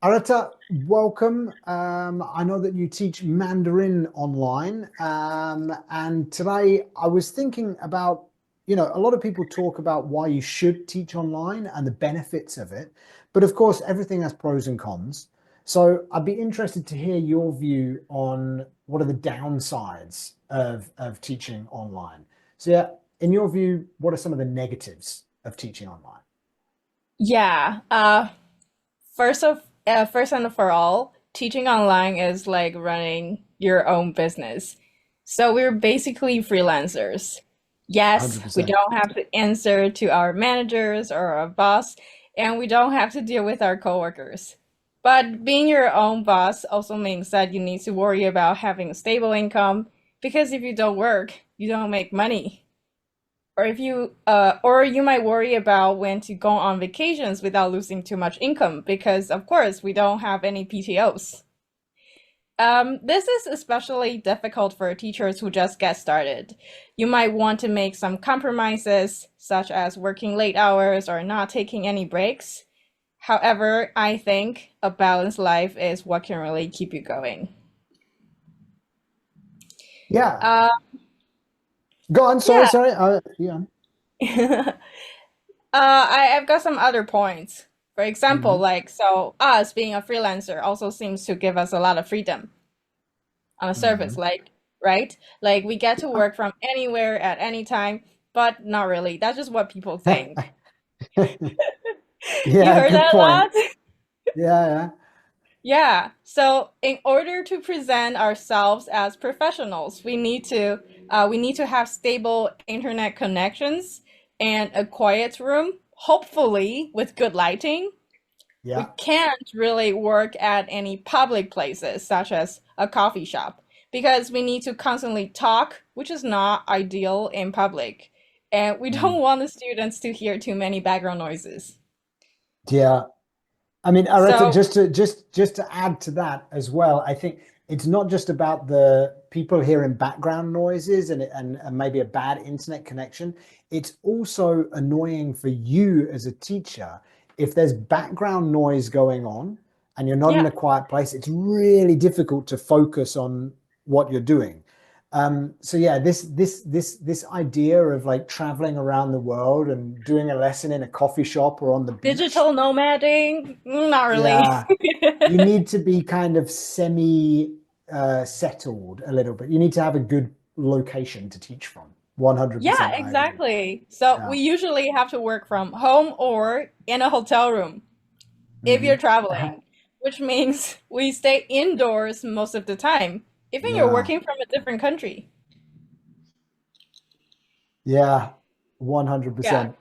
Arata, welcome. I know that you teach Mandarin online. And today I was thinking about, a lot of people talk about why you should teach online and the benefits of it. But of course, everything has pros and cons. So I'd be interested to hear your view on what are the downsides of teaching online. So yeah, in your view, what are some of the negatives of teaching online? Yeah. First and for all, teaching online is like running your own business. So we're basically freelancers. Yes, we 100%. don't have to answer to our managers or our boss, and we don't have to deal with our coworkers. But being your own boss also means that you need to worry about having a stable income because if you don't work, you don't make money. Or you might worry about when to go on vacations without losing too much income because of course we don't have any PTOs. This is especially difficult for teachers who just get started. You might want to make some compromises, such as working late hours or not taking any breaks. However, I think a balanced life is what can really keep you going. Yeah. Uh, Go on. Sorry, yeah, sorry. Yeah. I've got some other points. For example, Hmm. like, so us being a freelancer also seems to give us a lot of freedom on the surface, Hmm. like, right? Like, we get to work from anywhere at any time, but not really. That's just what people think. You Yeah, heard good that a point. lot? Yeah, Yeah. So, in order to present ourselves as professionals, we need to have stable internet connections and a quiet room, hopefully with good lighting. We yeah, can't really work at any public places, such as a coffee shop, because we need to constantly talk, which is not ideal in public. And we mm, don't want the students to hear too many background noises. yeah. I mean, Areta, So, just to add to that as well, I think it's not just about the people hearing background noises and maybe a bad internet connection. It's also annoying for you as a teacher if there's background noise going on and you're not in yeah, a quiet place. It's really difficult to focus on what you're doing. So yeah, this idea of like traveling around the world and doing a lesson in a coffee shop or on the beach. digital nomading, not really. Yeah, you need to be kind of semi settled a little bit. You need to have a good location to teach from. Yeah, 100% I agree. exactly. So Yeah. we usually have to work from home or in a hotel room if you're Hmm. traveling, which means we stay indoors most of the time, even you're Yeah. working from a different country. Yeah. Yeah. 100%.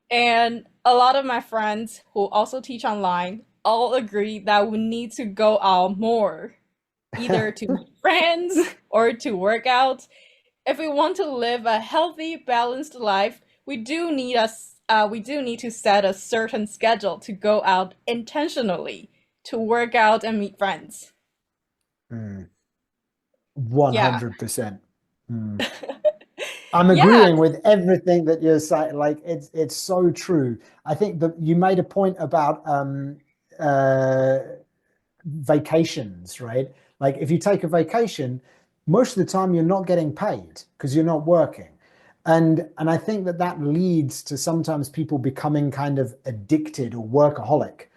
And a lot of my friends who also teach online all agree that we need to go out more, either to meet friends or to work out. If we want to live a healthy, balanced life, we do need to set a certain schedule to go out intentionally to work out and meet friends. Mm. Yeah. 100%. Mm. I'm Yeah, agreeing with everything that you're saying. Like it's so true. I think that you made a point about uh vacations, right? Like if you take a vacation, most of the time you're not getting paid because you're not working. And I think that that leads to sometimes people becoming kind of addicted or workaholic.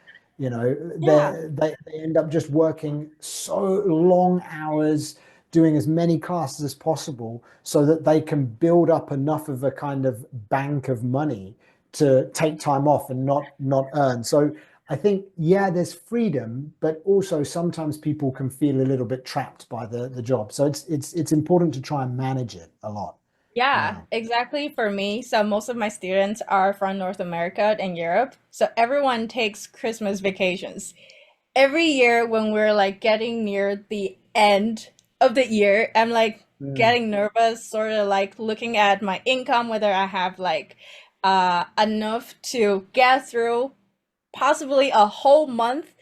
yeah. They end up just working so long hours, doing as many classes as possible so that they can build up enough of a kind of bank of money to take time off and not earn. So I think, yeah, there's freedom, but also sometimes people can feel a little bit trapped by the job. So it's important to try and manage it a lot. Yeah, Yeah. exactly for me. So most of my students are from North America and Europe. So everyone takes Christmas vacations. Every year when we're like getting near the end of the year, I'm like Mm. getting nervous, sort of like looking at my income, whether I have like enough to get through possibly a whole month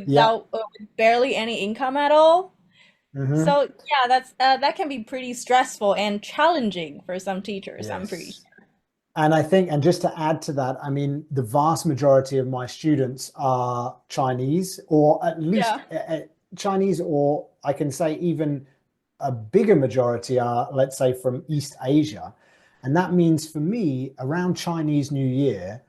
Yeah. with barely any income at all. Hmm. So yeah, that can be pretty stressful and challenging for some teachers, I'm pretty Yes. sure. And I think, and just to add to that, I mean, the vast majority of my students are Chinese, or at least Yeah. Chinese, or I can say even a bigger majority are, let's say, from East Asia. And that means for me, around Chinese New Year,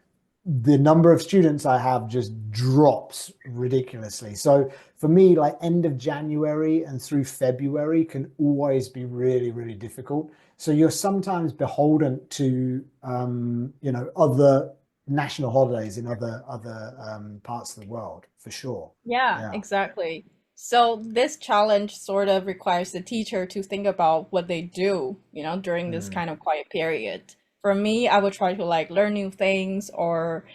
the number of students I have just drops ridiculously. So for me, like end of January and through February can always be really, really difficult. So you're sometimes beholden to other national holidays in other parts of the world for sure. Yeah, Yeah. exactly. So this challenge sort of requires the teacher to think about what they do, during this Mm, kind of quiet period. For me, I would try to like learn new things or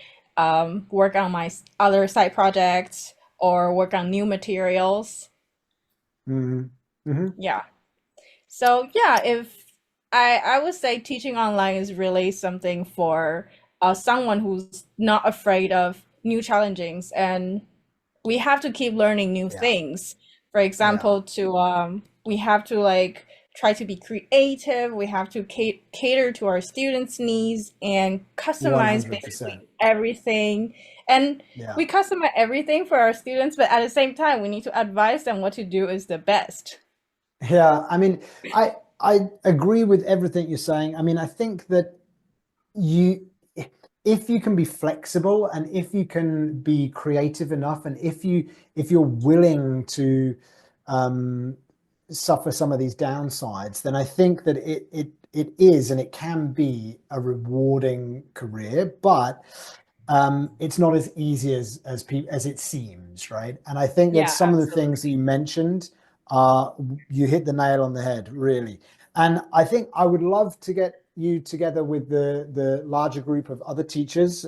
work on my other side projects or work on new materials. mm, hmm. Yeah. So yeah, if I would say teaching online is really something for someone who's not afraid of new challenges, and we have to keep learning new Yeah. things. For Yeah. example, to we have to like try to be creative. We have to cater to our students' needs and customize 100%. basically everything. And Yeah. we customize everything for our students, but at the same time, we need to advise them what to do is the best. Yeah. I mean, I agree with everything you're saying. I mean, I think that you if you can be flexible and if you can be creative enough and if you're willing to um suffer some of these downsides, then I think that it is and it can be a rewarding career, but it's not as easy as it seems, right? And I think that Yeah, some of the things that you absolutely. mentioned, you hit the nail on the head, really. And I think I would love to get you together with the larger group of other teachers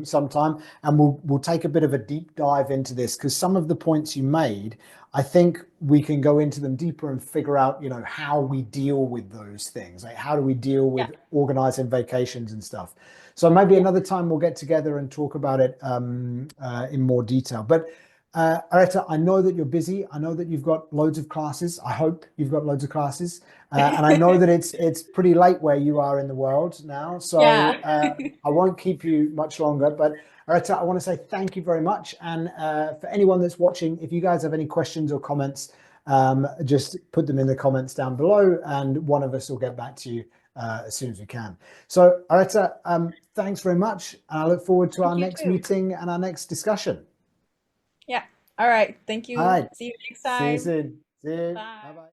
sometime, and we'll take a bit of a deep dive into this because some of the points you made, I think we can go into them deeper and figure out, how we deal with those things. Like how do we deal Yeah, with organizing vacations and stuff. So maybe yeah, another time we'll get together and talk about it in more detail. But Areta, I know that you're busy. I know that you've got loads of classes. I hope you've got loads of classes, and I know that it's pretty late where you are in the world now. So yeah. I won't keep you much longer. But Areta, I want to say thank you very much. And for anyone that's watching, if you guys have any questions or comments, just put them in the comments down below, and one of us will get back to you as soon as we can. So, Areta, thanks very much. And I look forward to Thank our you next too. meeting and our next discussion. Yeah. All right. Thank All you. right. See you next See you time. soon. See you. Bye Bye. bye.